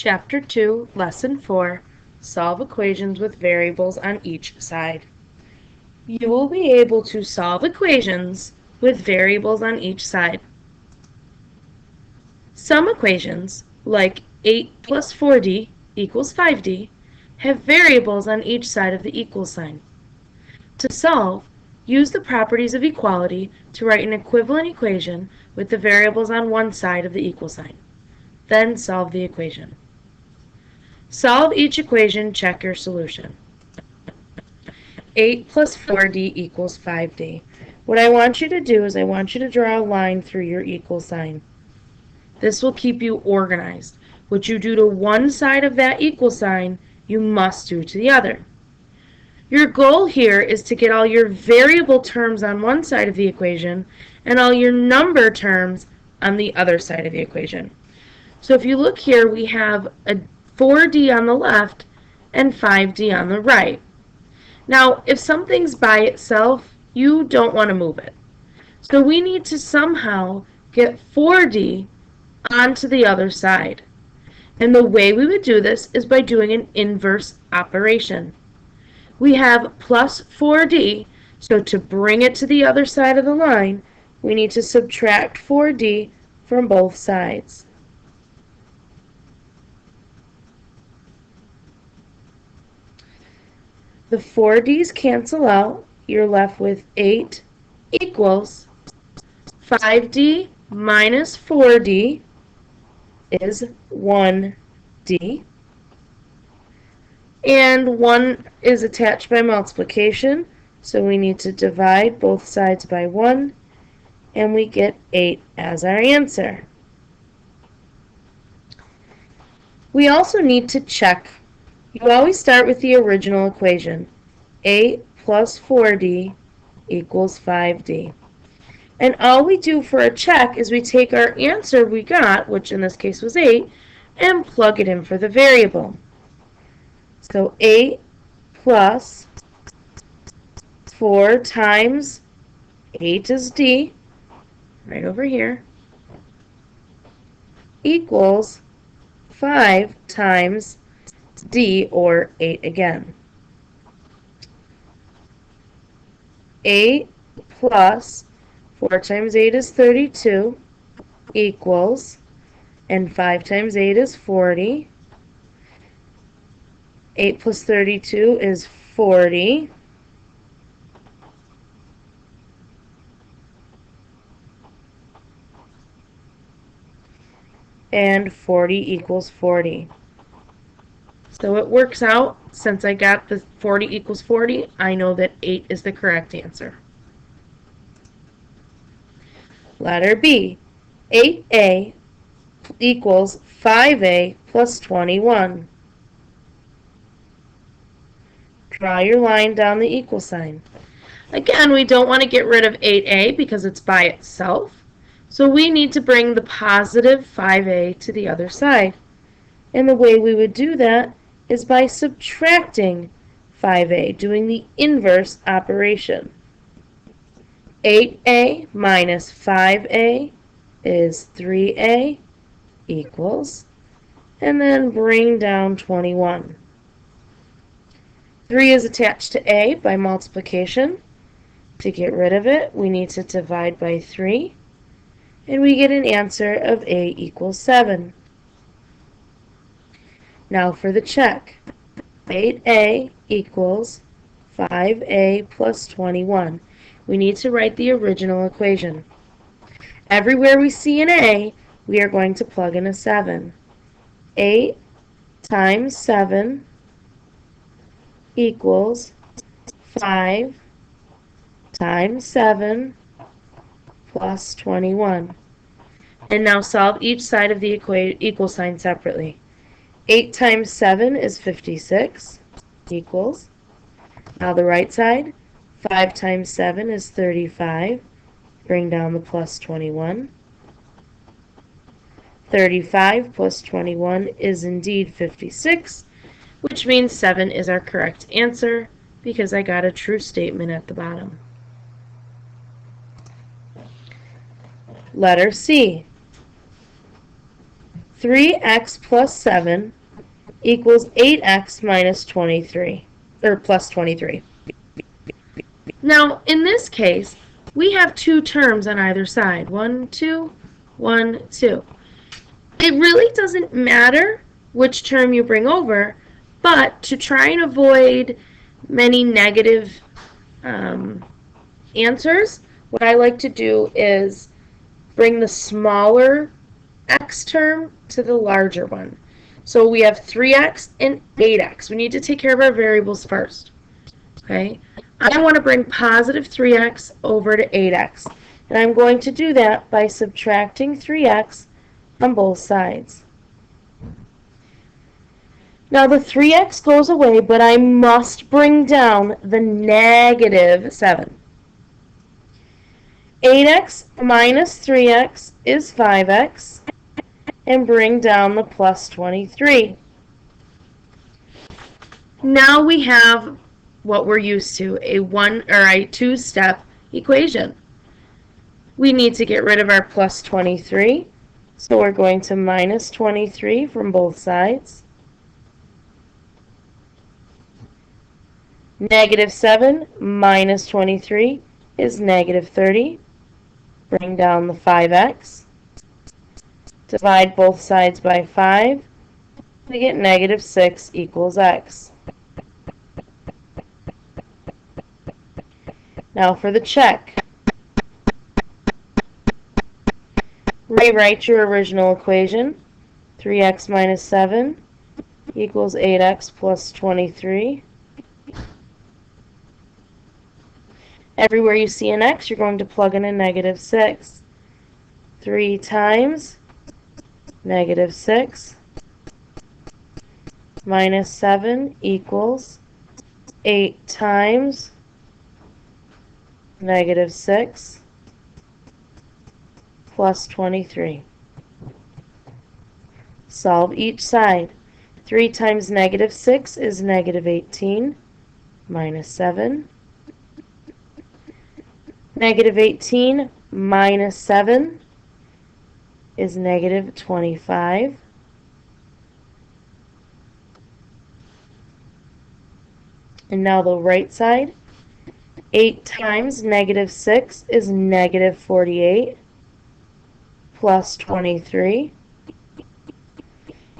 Chapter 2, Lesson 4, Solve equations with variables on each side. You will be able to solve equations with variables on each side. Some equations, like 8 plus 4d equals 5d, have variables on each side of the equal sign. To solve, use the properties of equality to write an equivalent equation with the variables on one side of the equal sign. Then solve the equation. Solve each equation, check your solution. 8 plus 4d equals 5d. What I want you to do is I want you to draw a line through your equal sign. This will keep you organized. What you do to one side of that equal sign, you must do to the other. Your goal here is to get all your variable terms on one side of the equation and all your number terms on the other side of the equation. So if you look here, we have a 4d on the left and 5d on the right. Now, if something's by itself, you don't want to move it. So we need to somehow get 4d onto the other side. And the way we would do this is by doing an inverse operation. We have plus 4d, so to bring it to the other side of the line, we need to subtract 4d from both sides. The 4d's cancel out. You're left with 8 equals 5d minus 4d is 1d. And 1 is attached by multiplication, so we need to divide both sides by 1, and we get 8 as our answer. We also need to check. You always start with the original equation. 8 plus 4d equals 5d. And all we do for a check is we take our answer we got, which in this case was 8, and plug it in for the variable. So 8 plus 4 times 8 is d, right over here, equals 5 times d, or 8 again. 8 plus 4 times 8 is 32 equals, and 5 times 8 is 40. 8 plus 32 is 40. And 40 equals 40. So it works out, since I got the 40 equals 40, I know that 8 is the correct answer. Letter B, 8a equals 5a plus 21. Draw your line down the equal sign. Again, we don't want to get rid of 8a because it's by itself, so we need to bring the positive 5a to the other side. And the way we would do that is by subtracting 5a, doing the inverse operation. 8a minus 5a is 3a equals, and then bring down 21. 3 is attached to a by multiplication. To get rid of it, we need to divide by 3, and we get an answer of a equals 7. Now for the check. 8a equals 5a plus 21. We need to write the original equation. Everywhere we see an a, we are going to plug in a 7. 8 times 7 equals 5 times 7 plus 21. And now solve each side of the equal sign separately. 8 times 7 is 56 equals, now the right side, 5 times 7 is 35, bring down the plus 21. 35 plus 21 is indeed 56, which means 7 is our correct answer because I got a true statement at the bottom. Letter C. 3x plus 7 equals 8x minus 23, or plus 23. Now, in this case, we have two terms on either side. 1, 2, 1, 2. It really doesn't matter which term you bring over, but to try and avoid many negative answers, what I like to do is bring the smaller x term to the larger one. So we have 3x and 8x. We need to take care of our variables first. Okay? I want to bring positive 3x over to 8x. And I'm going to do that by subtracting 3x on both sides. Now the 3x goes away, but I must bring down the negative 7. 8x minus 3x is 5x, and bring down the plus 23. Now we have what we're used to, a two-step equation. We need to get rid of our plus 23, so we're going to minus 23 from both sides. Negative 7 minus 23 is negative 30. Bring down the 5x. Divide both sides by 5. We get negative 6 equals x. Now for the check. Rewrite your original equation. 3x minus 7 equals 8x plus 23. Everywhere you see an x, you're going to plug in a negative 6. 3 times negative 6 minus 7 equals 8 times negative 6 plus 23. Solve each side. 3 times negative 6 is negative 18 minus 7. Negative 18 minus 7 is negative 25. And now the right side. 8 times negative 6 is negative 48 plus 23.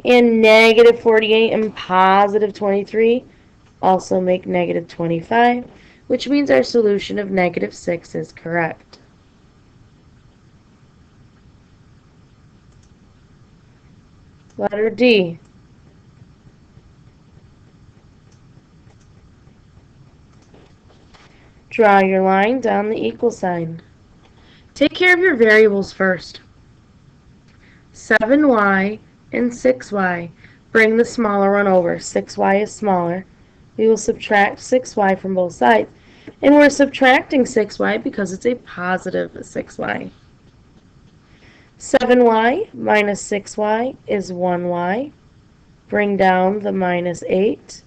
And negative 48 and positive 23 also make negative 25, which means our solution of negative 6 is correct. Letter D. Draw your line down the equal sign. Take care of your variables first. 7y and 6y. Bring the smaller one over. 6y is smaller. We will subtract 6y from both sides. And we're subtracting 6y because it's a positive 6y. 7y minus 6y is 1y. Bring down the minus 8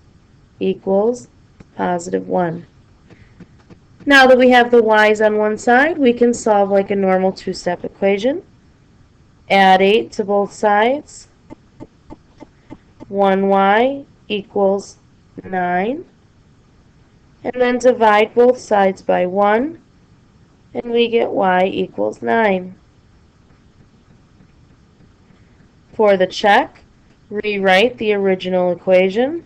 equals positive 1. Now that we have the y's on one side, we can solve like a normal two-step equation. Add 8 to both sides. 1y equals 9. And then divide both sides by 1, and we get y equals 9. For the check, rewrite the original equation.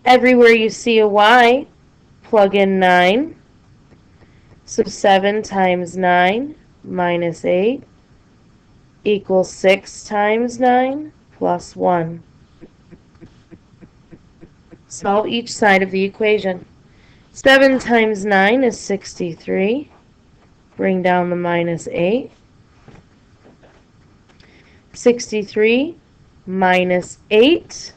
Everywhere you see a y, plug in 9. So 7 times 9 minus 8 equals 6 times 9 plus 1. Solve each side of the equation. 7 times 9 is 63. Bring down the minus 8. 63 minus 8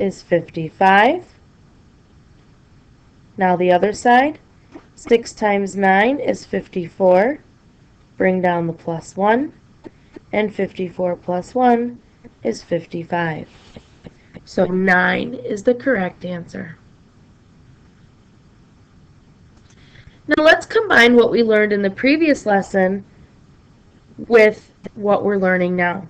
is 55. Now the other side. 6 times 9 is 54. Bring down the plus 1. And 54 plus 1 is 55. So 9 is the correct answer. Now let's combine what we learned in the previous lesson with what we're learning now.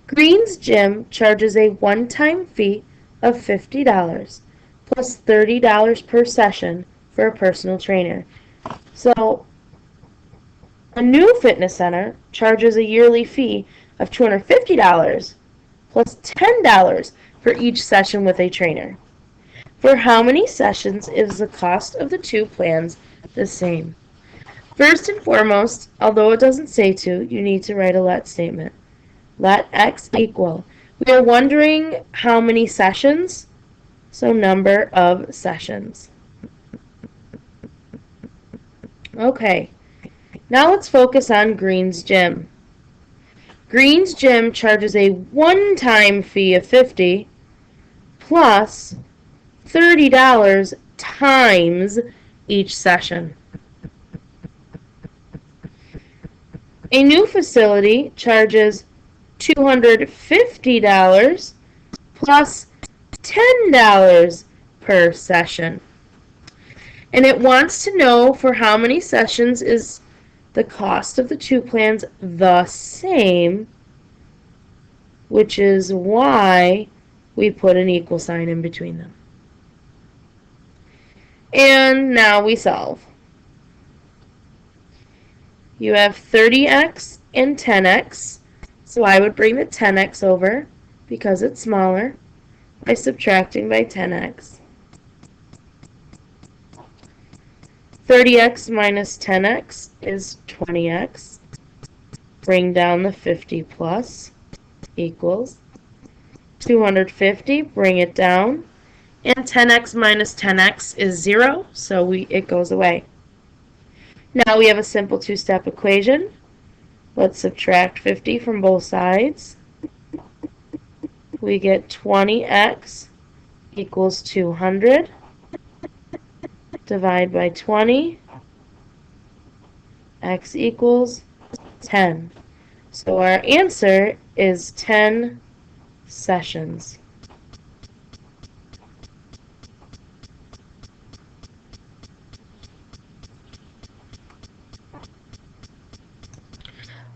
Green's Gym charges a one-time fee of $50 plus $30 per session for a personal trainer. So a new fitness center charges a yearly fee of $250 plus $10 for each session with a trainer. For how many sessions is the cost of the two plans the same? First and foremost, although it doesn't say to, you need to write a let statement. Let x equal. We are wondering how many sessions, so number of sessions. Okay, now let's focus on Green's Gym. Green's Gym charges a one-time fee of $50 plus $30 times each session. A new facility charges $250 plus $10 per session. And it wants to know for how many sessions is the cost of the two plans the same, which is why we put an equal sign in between them. And now we solve. You have 30x and 10x, so I would bring the 10x over because it's smaller by subtracting by 10x. 30x minus 10x is 20x. Bring down the 50 plus equals 250, bring it down, and 10x minus 10x is 0, so it goes away. Now we have a simple two-step equation. Let's subtract 50 from both sides. We get 20x equals 200. Divide by 20. X equals 10. So our answer is 10 sessions.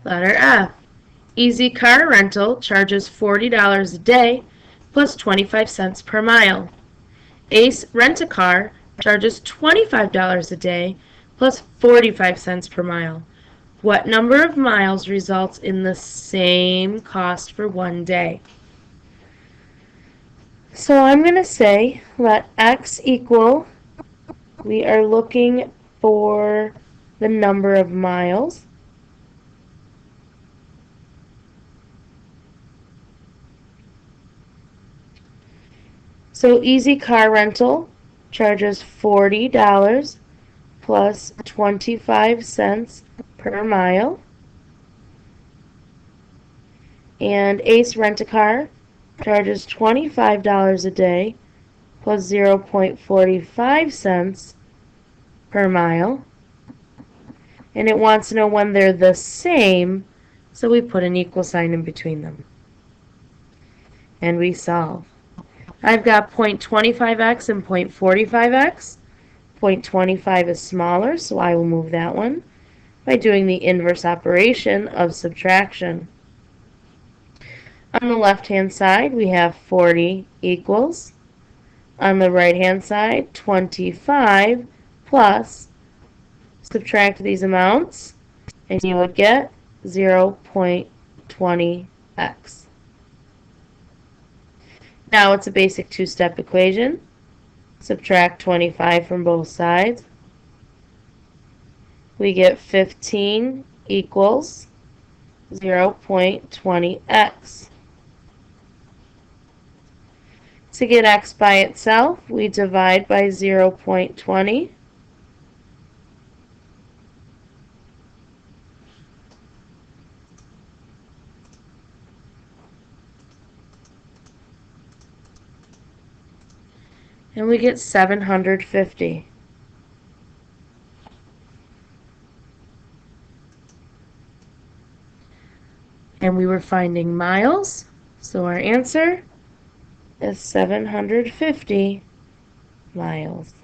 Letter F. Easy Car Rental charges $40 a day plus 25 cents per mile. Ace Rent-A-Car charges $25 a day plus 45 cents per mile. What number of miles results in the same cost for one day? So I'm going to say let x equal, we are looking for the number of miles. So Easy Car Rental charges $40 plus 25 cents per mile. And Ace Rent-A-Car charges $25 a day plus 0.45 cents per mile. And it wants to know when they're the same, so we put an equal sign in between them. And we solve. I've got 0.25x and 0.45x. 0.25 is smaller, so I will move that one by doing the inverse operation of subtraction. On the left-hand side, we have 40 equals. On the right-hand side, 25 plus, subtract these amounts, and you would get 0.20x. Now it's a basic two-step equation. Subtract 25 from both sides. We get 15 equals 0.20x. To get x by itself, we divide by 0.20. And we get 750. And we were finding miles, so our answer is 750 miles.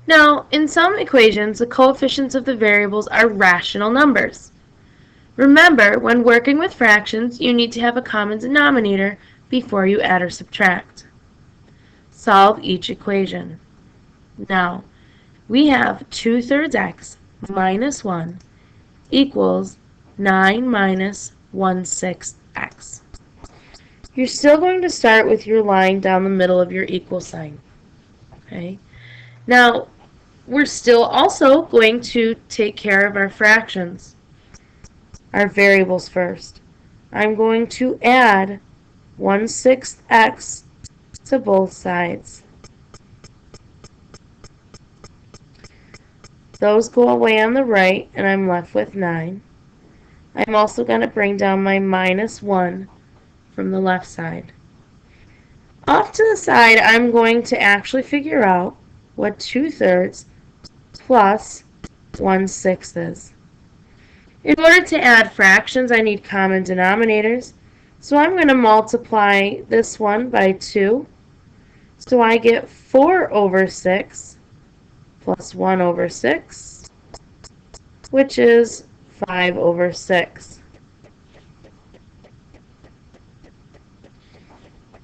Now, in some equations, the coefficients of the variables are rational numbers. Remember, when working with fractions, you need to have a common denominator before you add or subtract. Solve each equation. Now, we have 2/3 x minus 1 equals 9 minus 1/6 x. You're still going to start with your line down the middle of your equal sign. Okay? Now, we're still also going to take care of our fractions, our variables first. I'm going to add 1/6 x to both sides. Those go away on the right, and I'm left with 9. I'm also going to bring down my minus 1 from the left side. Off to the side, I'm going to actually figure out what 2/3 plus 1/6 is. In order to add fractions, I need common denominators. So I'm going to multiply this one by 2. So I get 4/6 plus 1/6, which is 5/6.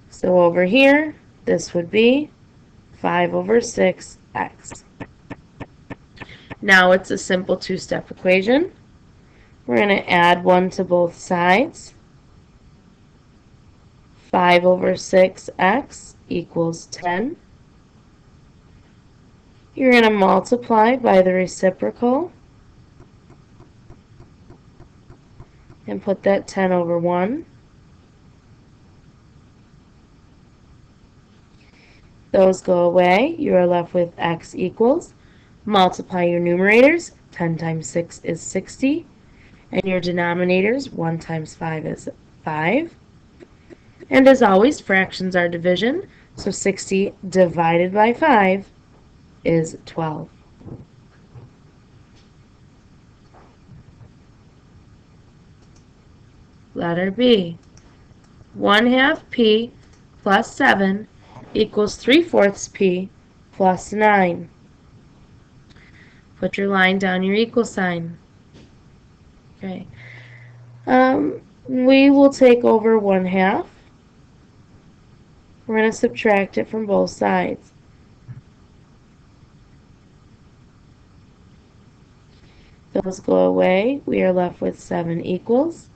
So over here, this would be 5/6x. Now it's a simple two-step equation. We're going to add 1 to both sides. 5/6x equals 10. You're going to multiply by the reciprocal and put that 10/1. Those go away. You are left with x equals. Multiply your numerators. 10 times 6 is 60. And your denominators, 1 times 5 is 5. And as always, fractions are division. So 60 divided by 5 is 12. Letter B. 1/2 p plus 7 equals 3/4 p plus 9. Put your line down your equal sign. Okay. We will take over 1/2. We're going to subtract it from both sides. Those go away. We are left with 7 equals.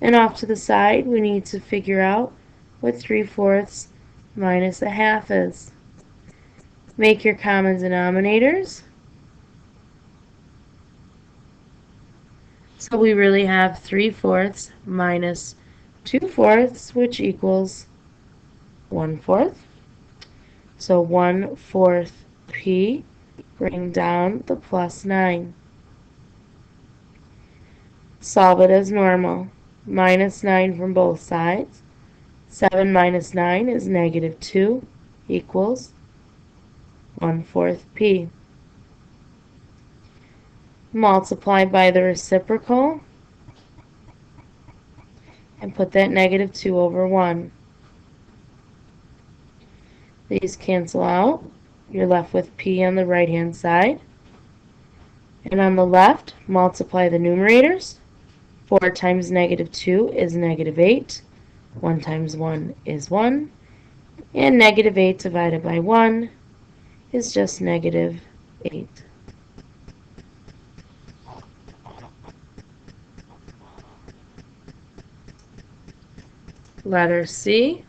And off to the side, we need to figure out what 3/4 minus 1/2 is. Make your common denominators. So we really have 3/4 minus 2/4, which equals 1/4. So 1/4 p, bring down the plus 9. Solve it as normal. Minus 9 from both sides. 7 minus 9 is -2 equals 1/4 p. Multiply by the reciprocal and put that -2/1. These cancel out. You're left with p on the right hand side. And on the left, multiply the numerators. 4 times -2 is -8. 1 times 1 is 1. And -8 divided by 1 is just -8. Letter C.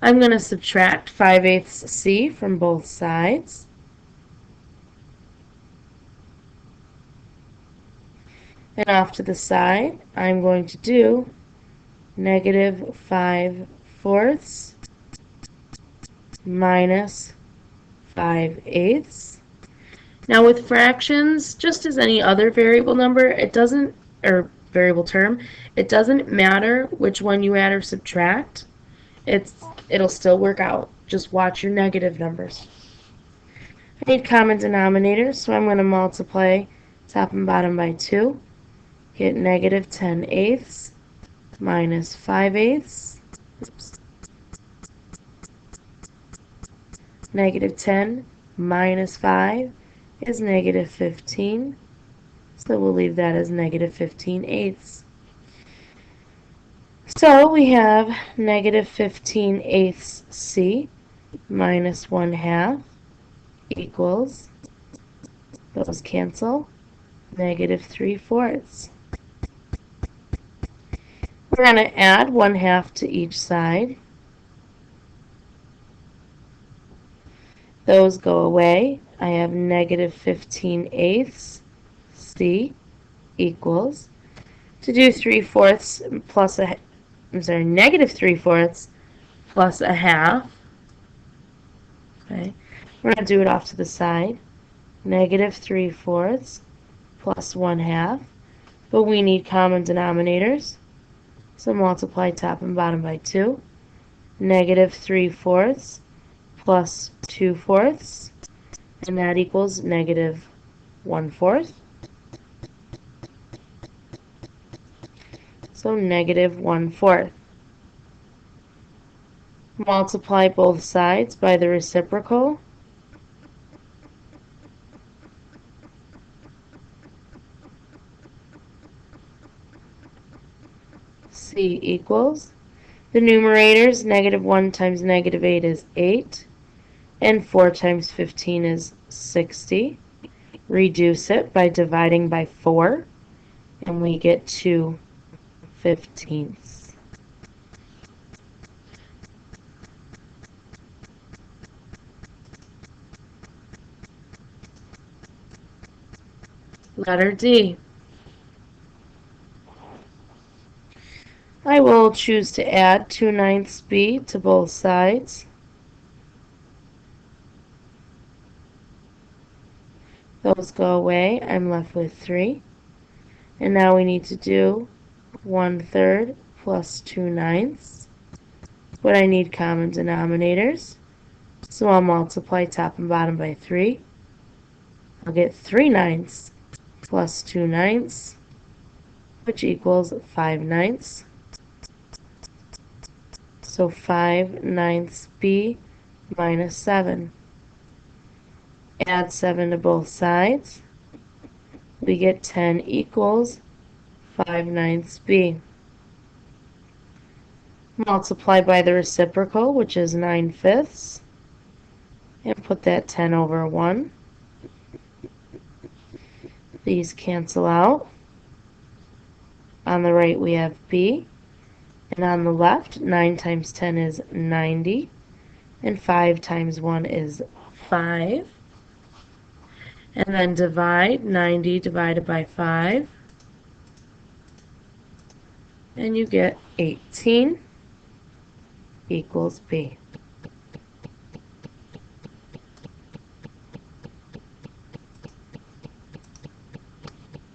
I'm going to subtract 5/8 c from both sides. And off to the side, I'm going to do -5/4 minus 5/8. Now with fractions, just as any other variable number, or variable term, it doesn't matter which one you add or subtract. It'll still work out. Just watch your negative numbers. I need common denominators, so I'm going to multiply top and bottom by 2. get negative 10/8 minus 5/8. Negative 10 minus 5 is negative 15. So we'll leave that as negative 15/8. So we have negative 15/8 C minus 1/2 equals, those cancel, negative 3/4. We're going to add 1/2 to each side. Those go away. I have negative 15/8 C equals, to do 3/4 plus a, negative 3/4 plus a half. Okay, we're going to do it off to the side. Negative 3/4 plus 1/2. But we need common denominators. So multiply top and bottom by 2. Negative 3/4 plus 2/4. And that equals negative 1/4. So negative 1/4. Multiply both sides by the reciprocal. C equals, the numerators, negative 1 times negative 8 is 8, and 4 times 15 is 60. Reduce it by dividing by 4, and we get 2/15. Letter D. I will choose to add 2/9 B to both sides. Those go away. I'm left with 3. And now we need to do 1/3 plus 2/9. But I need common denominators. So I'll multiply top and bottom by 3. I'll get 3/9 plus 2/9, which equals 5/9. So 5/9 B minus 7. Add 7 to both sides. We get 10 equals 5/9 B. Multiply by the reciprocal, which is 9/5, and put that 10 over 1. These cancel out. On the right we have B, and on the left 9 times 10 is 90, and 5 times 1 is 5. And then divide 90 divided by 5, and you get 18 equals B.